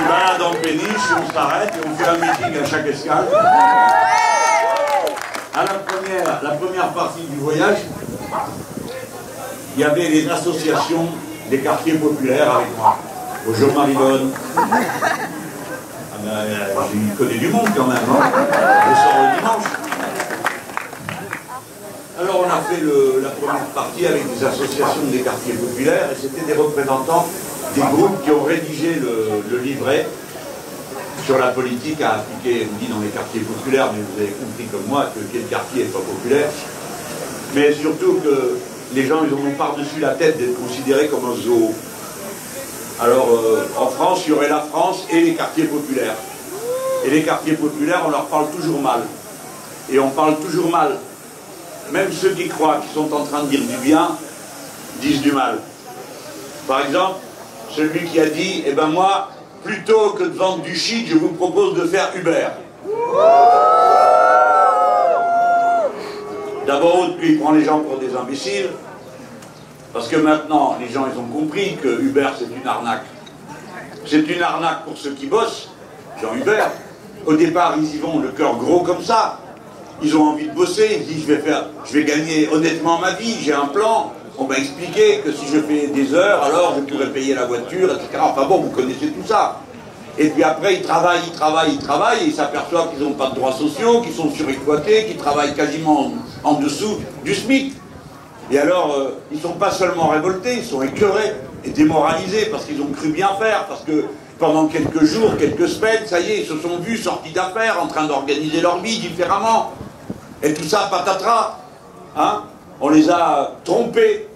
une balade en péniche, on s'arrête et on fait un meeting à chaque escale. À la première partie du voyage, il y avait les associations des quartiers populaires avec moi. Bonjour Marie-Bonne. J'ai connu du monde quand même, hein. Je sors le dimanche. Alors on a fait la première partie avec des associations des quartiers populaires et c'était des représentants des groupes qui ont rédigé le livret sur la politique à appliquer, on dit dans les quartiers populaires, mais vous avez compris comme moi que quel quartier n'est pas populaire, mais surtout que les gens ils en ont par-dessus la tête d'être considérés comme un zoo. Alors en France, il y aurait la France et les quartiers populaires. Et les quartiers populaires, on leur parle toujours mal. Et on parle toujours mal. Même ceux qui croient qu'ils sont en train de dire du bien, disent du mal. Par exemple, celui qui a dit, eh ben moi, plutôt que de vendre du shit, je vous propose de faire Uber. D'abord, lui, il prend les gens pour des imbéciles, parce que maintenant, les gens, ils ont compris que Uber, c'est une arnaque. C'est une arnaque pour ceux qui bossent, genre Uber. Au départ, ils y vont le cœur gros comme ça. Ils ont envie de bosser, ils disent, je vais gagner honnêtement ma vie, j'ai un plan. On m'a expliqué que si je fais des heures, alors je pourrais payer la voiture, etc. Enfin bon, vous connaissez tout ça. Et puis après, ils travaillent, et ils s'aperçoivent qu'ils n'ont pas de droits sociaux, qu'ils sont surexploités, qu'ils travaillent quasiment en dessous du SMIC. Et alors, ils ne sont pas seulement révoltés, ils sont écœurés et démoralisés parce qu'ils ont cru bien faire, parce que pendant quelques jours, quelques semaines, ça y est, ils se sont vus sortis d'affaires, en train d'organiser leur vie différemment. Et tout ça, patatras, hein, on les a trompés.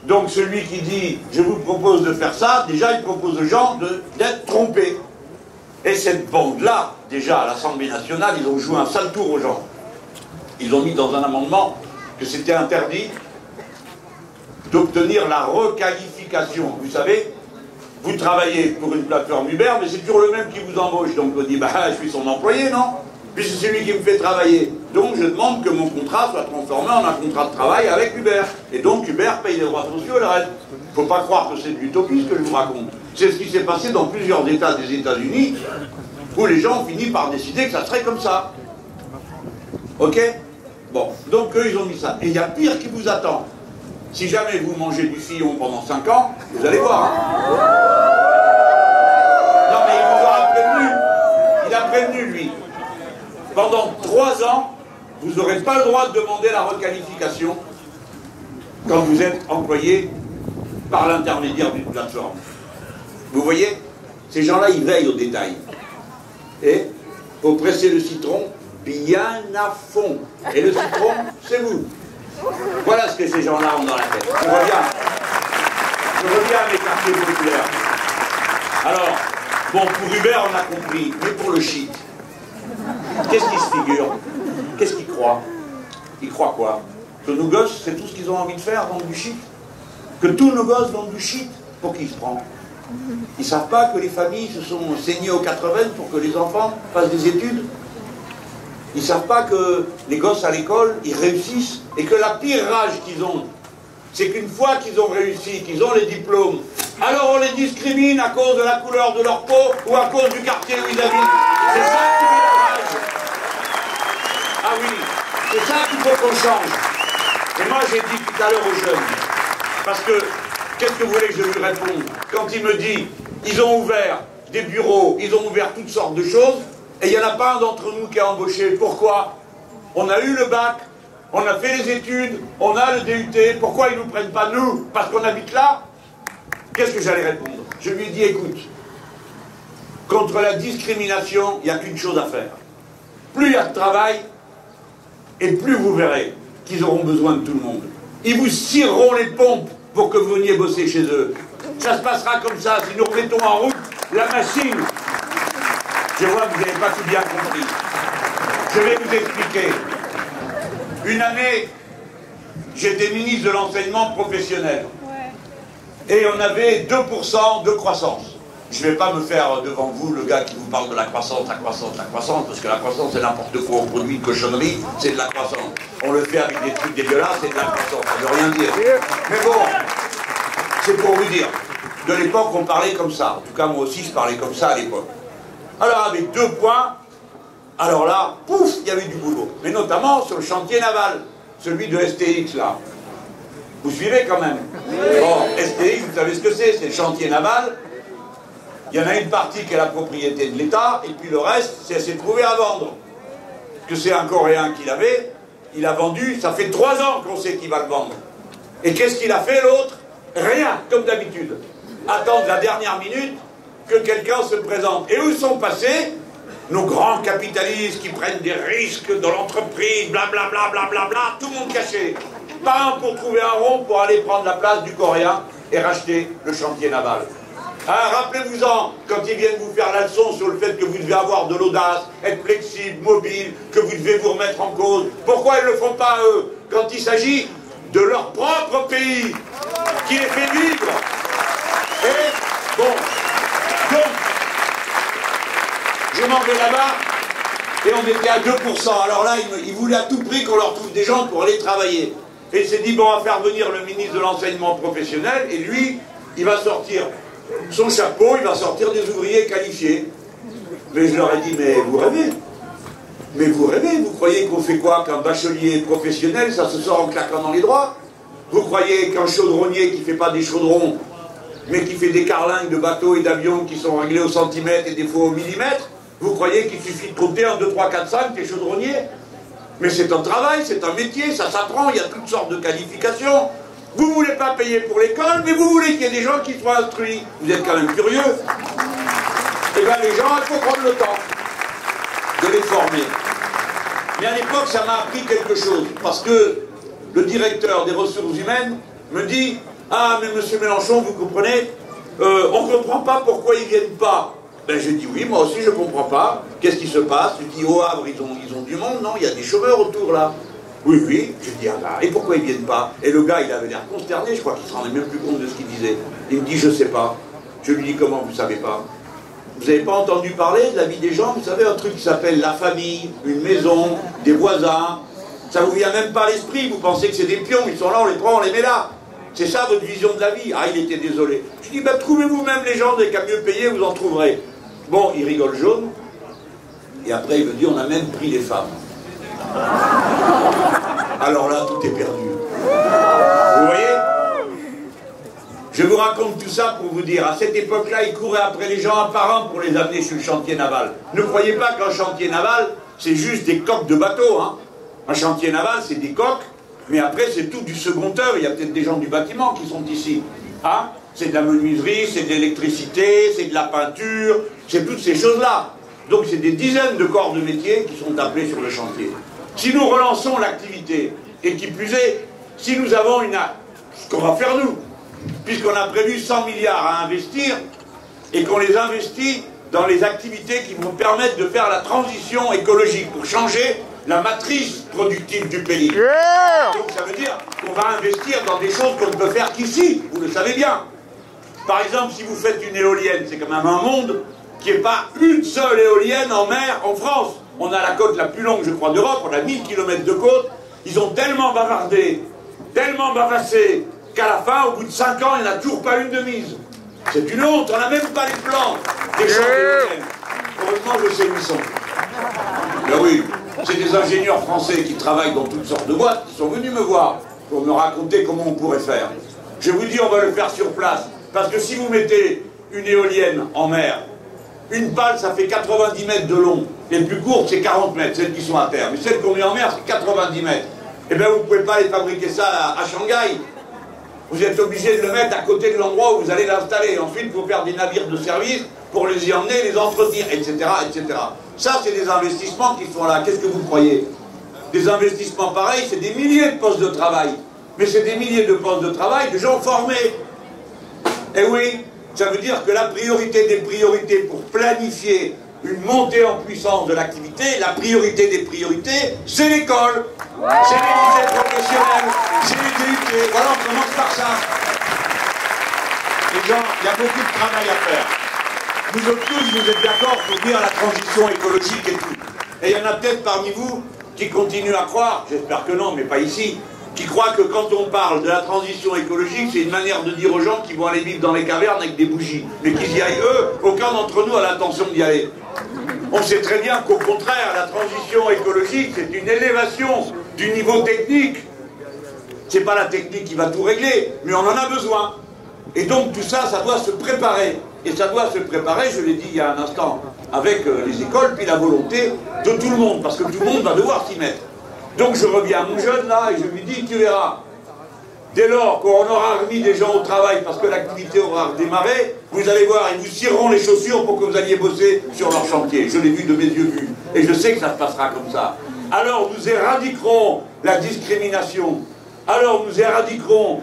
Donc celui qui dit « je vous propose de faire ça », déjà il propose aux gens d'être trompés. Et cette bande-là, déjà à l'Assemblée nationale, ils ont joué un sale tour aux gens. Ils ont mis dans un amendement que c'était interdit d'obtenir la requalification. Vous savez, vous travaillez pour une plateforme Uber, mais c'est toujours le même qui vous embauche. Donc on dit, bah je suis son employé, non? Puisque c'est lui qui me fait travailler. Donc je demande que mon contrat soit transformé en un contrat de travail avec Uber. Et donc Uber paye les droits sociaux et le reste. Il ne faut pas croire que c'est de l'utopie ce que je vous raconte. C'est ce qui s'est passé dans plusieurs États des États-Unis, où les gens ont fini par décider que ça serait comme ça. Ok? Bon, donc eux ils ont mis ça. Et il y a pire qui vous attend. Si jamais vous mangez du fillon pendant 5 ans, vous allez voir. Hein. Non mais il vous aura prévenu. Il a prévenu lui. Pendant 3 ans, vous n'aurez pas le droit de demander la requalification quand vous êtes employé par l'intermédiaire d'une plateforme. Vous voyez, ces gens-là, ils veillent aux détails. Et il faut presser le citron bien à fond. Et le citron, c'est vous. Voilà ce que ces gens-là ont dans la tête. Je reviens à mes quartiers populaires. Alors, bon, pour Uber, on a compris, mais pour le shit, qu'est-ce qu'ils se figurent? Qu'est-ce qu'ils croient? Ils croient quoi? Que nos gosses, c'est tout ce qu'ils ont envie de faire, vendre du shit? Que tous nos gosses vendent du shit? Pour qui ils se prennent? Ils ne savent pas que les familles se sont saignées aux 80 pour que les enfants fassent des études? Ils ne savent pas que les gosses à l'école, ils réussissent? Et que la pire rage qu'ils ont, c'est qu'une fois qu'ils ont réussi, qu'ils ont les diplômes, alors on les discrimine à cause de la couleur de leur peau ou à cause du quartier où ils habitent. C'est ça qui met la rage. Ah oui, c'est ça qu'il faut qu'on change. Et moi j'ai dit tout à l'heure aux jeunes, parce que, qu'est-ce que vous voulez que je lui réponde? Quand il me dit, ils ont ouvert des bureaux, ils ont ouvert toutes sortes de choses, et il n'y en a pas un d'entre nous qui a embauché. Pourquoi? On a eu le bac, on a fait les études, on a le DUT, pourquoi ils ne nous prennent pas nous? Parce qu'on habite là? Qu'est-ce que j'allais répondre? Je lui ai dit, écoute, contre la discrimination, il n'y a qu'une chose à faire. Plus il y a de travail, et plus vous verrez qu'ils auront besoin de tout le monde. Ils vous cireront les pompes pour que vous veniez bosser chez eux. Ça se passera comme ça, si nous remettons en route la machine. Je vois que vous n'avez pas tout bien compris. Je vais vous expliquer. Une année, j'étais ministre de l'enseignement professionnel. Et on avait 2% de croissance. Je ne vais pas me faire devant vous le gars qui vous parle de la croissance, parce que la croissance c'est n'importe quoi, on produit une cochonnerie, c'est de la croissance. On le fait avec des trucs dégueulasses, c'est de la croissance, ça ne veut rien dire. Mais bon, c'est pour vous dire. de l'époque, on parlait comme ça. En tout cas, moi aussi, je parlais comme ça à l'époque. Alors, avec 2 points, alors là, pouf, il y avait du boulot. Mais notamment sur le chantier naval, celui de STX, là. Vous suivez quand même? Bon, STX, vous savez ce que c'est le chantier naval. Il y en a une partie qui est la propriété de l'État, et puis le reste, c'est trouvé à vendre. Parce que c'est un Coréen qui l'avait, il a vendu, ça fait 3 ans qu'on sait qu'il va le vendre. Et qu'est-ce qu'il a fait l'autre? Rien, comme d'habitude. Attendre la dernière minute que quelqu'un se présente. Et où sont passés nos grands capitalistes qui prennent des risques dans l'entreprise, blablabla, blablabla, tout le monde caché. Pas un pour trouver un rond pour aller prendre la place du Coréen et racheter le chantier naval. Ah, rappelez-vous-en, quand ils viennent vous faire la leçon sur le fait que vous devez avoir de l'audace, être flexible, mobile, que vous devez vous remettre en cause. Pourquoi ils ne le font pas, eux, quand il s'agit de leur propre pays, qui les fait vivre? Et, bon, donc, je m'en vais là-bas, et on était à 2%. Alors là, ils voulaient à tout prix qu'on leur trouve des gens pour aller travailler. Et il s'est dit, bon, on va faire venir le ministre de l'enseignement professionnel, et lui, il va sortir son chapeau, il va sortir des ouvriers qualifiés. Mais je leur ai dit, mais vous rêvez? Mais vous rêvez? Vous croyez qu'on fait quoi? Qu'un bachelier professionnel, ça se sort en claquant dans les doigts? Vous croyez qu'un chaudronnier qui ne fait pas des chaudrons, mais qui fait des carlingues de bateaux et d'avions qui sont réglés au centimètre et des fois au millimètre, vous croyez qu'il suffit de compter 1, 2, 3, 4, 5, t'es chaudronnier? Mais c'est un travail, c'est un métier, ça s'apprend, il y a toutes sortes de qualifications. Vous ne voulez pas payer pour l'école, mais vous voulez qu'il y ait des gens qui soient instruits. Vous êtes quand même curieux. Eh bien les gens, il faut prendre le temps de les former. Mais à l'époque, ça m'a appris quelque chose, parce que le directeur des ressources humaines me dit « Ah, mais monsieur Mélenchon, vous comprenez, on ne comprend pas pourquoi ils ne viennent pas. » Ben je dis « Oui, moi aussi je ne comprends pas. Qu'est-ce qui se passe ?» Je dis « Au Havre, ils ont du monde, non? Il y a des chômeurs autour, là. » Oui, oui. Je dis, ah bah, et pourquoi ils ne viennent pas? Et le gars, il avait l'air consterné, je crois qu'il ne se rendait même plus compte de ce qu'il disait. Il me dit, je ne sais pas. Je lui dis, comment vous ne savez pas? Vous n'avez pas entendu parler de la vie des gens? Vous savez, un truc qui s'appelle la famille, une maison, des voisins. Ça ne vous vient même pas à l'esprit, vous pensez que c'est des pions, ils sont là, on les prend, on les met là. C'est ça votre vision de la vie? Ah, il était désolé. Je dis, bah, trouvez vous-même les gens, dès qu'à mieux payer, vous en trouverez. Bon, il rigole jaune. Et après, il me dit, on a même pris les femmes. Alors là, tout est perdu. Vous voyez? Je vous raconte tout ça pour vous dire, à cette époque-là, ils couraient après les gens un par un pour les amener sur le chantier naval. Ne croyez pas qu'un chantier naval, c'est juste des coques de bateau. Hein. Un chantier naval, c'est des coques, mais après, c'est tout du second œuvre. Il y a peut-être des gens du bâtiment qui sont ici. Hein? C'est de la menuiserie, c'est de l'électricité, c'est de la peinture, c'est toutes ces choses-là. Donc c'est des dizaines de corps de métier qui sont appelés sur le chantier. Si nous relançons l'activité, et qui plus est, si nous avons ce qu'on va faire nous, puisqu'on a prévu 100 milliards à investir, et qu'on les investit dans les activités qui vont permettre de faire la transition écologique, pour changer la matrice productive du pays. Donc ça veut dire qu'on va investir dans des choses qu'on ne peut faire qu'ici, vous le savez bien. Par exemple, si vous faites une éolienne, c'est quand même un monde qui n'est pas une seule éolienne en mer en France. On a la côte la plus longue, je crois, d'Europe, on a 1000 km de côte. Ils ont tellement bavardé, tellement bavassé, qu'à la fin, au bout de 5 ans, il n'y en a toujours pas une de mise. C'est une honte, on n'a même pas les plans des champs d'éoliennes. Heureusement, je sais où ils sont. Ben oui, c'est des ingénieurs français qui travaillent dans toutes sortes de boîtes, qui sont venus me voir pour me raconter comment on pourrait faire. Je vous dis, on va le faire sur place. Parce que si vous mettez une éolienne en mer, une pale, ça fait 90 mètres de long. Les plus courtes, c'est 40 mètres, celles qui sont à terre. Mais celles qu'on met en mer, c'est 90 mètres. Eh bien, vous ne pouvez pas les fabriquer ça à Shanghai. Vous êtes obligé de le mettre à côté de l'endroit où vous allez l'installer. Ensuite, il faut faire des navires de service pour les y emmener, les entretenir, etc., etc. Ça, c'est des investissements qui sont là. Qu'est-ce que vous croyez? Des investissements pareils, c'est des milliers de postes de travail. Mais c'est des milliers de postes de travail de gens formés. Eh oui, ça veut dire que la priorité des priorités pour planifier une montée en puissance de l'activité, la priorité des priorités, c'est l'école, c'est les lycées professionnels, c'est les DUT. Voilà, on commence par ça. Les gens, il y a beaucoup de travail à faire. Vous autres tous, vous êtes d'accord pour dire la transition écologique et tout. Et il y en a peut-être parmi vous qui continuent à croire, j'espère que non, mais pas ici, qui croient que quand on parle de la transition écologique, c'est une manière de dire aux gens qui vont aller vivre dans les cavernes avec des bougies. Mais qu'ils y aillent eux, aucun d'entre nous a l'intention d'y aller. On sait très bien qu'au contraire, la transition écologique, c'est une élévation du niveau technique. C'est pas la technique qui va tout régler, mais on en a besoin. Et donc tout ça, ça doit se préparer. Et ça doit se préparer, je l'ai dit il y a un instant, avec les écoles, puis la volonté de tout le monde, parce que tout le monde va devoir s'y mettre. Donc je reviens à mon jeune là, et je lui dis, tu verras, dès lors qu'on aura remis des gens au travail, parce que l'activité aura redémarré, vous allez voir, ils vous cireront les chaussures pour que vous alliez bosser sur leur chantier. Je l'ai vu de mes yeux vus, et je sais que ça se passera comme ça. Alors nous éradiquerons la discrimination. Alors nous éradiquerons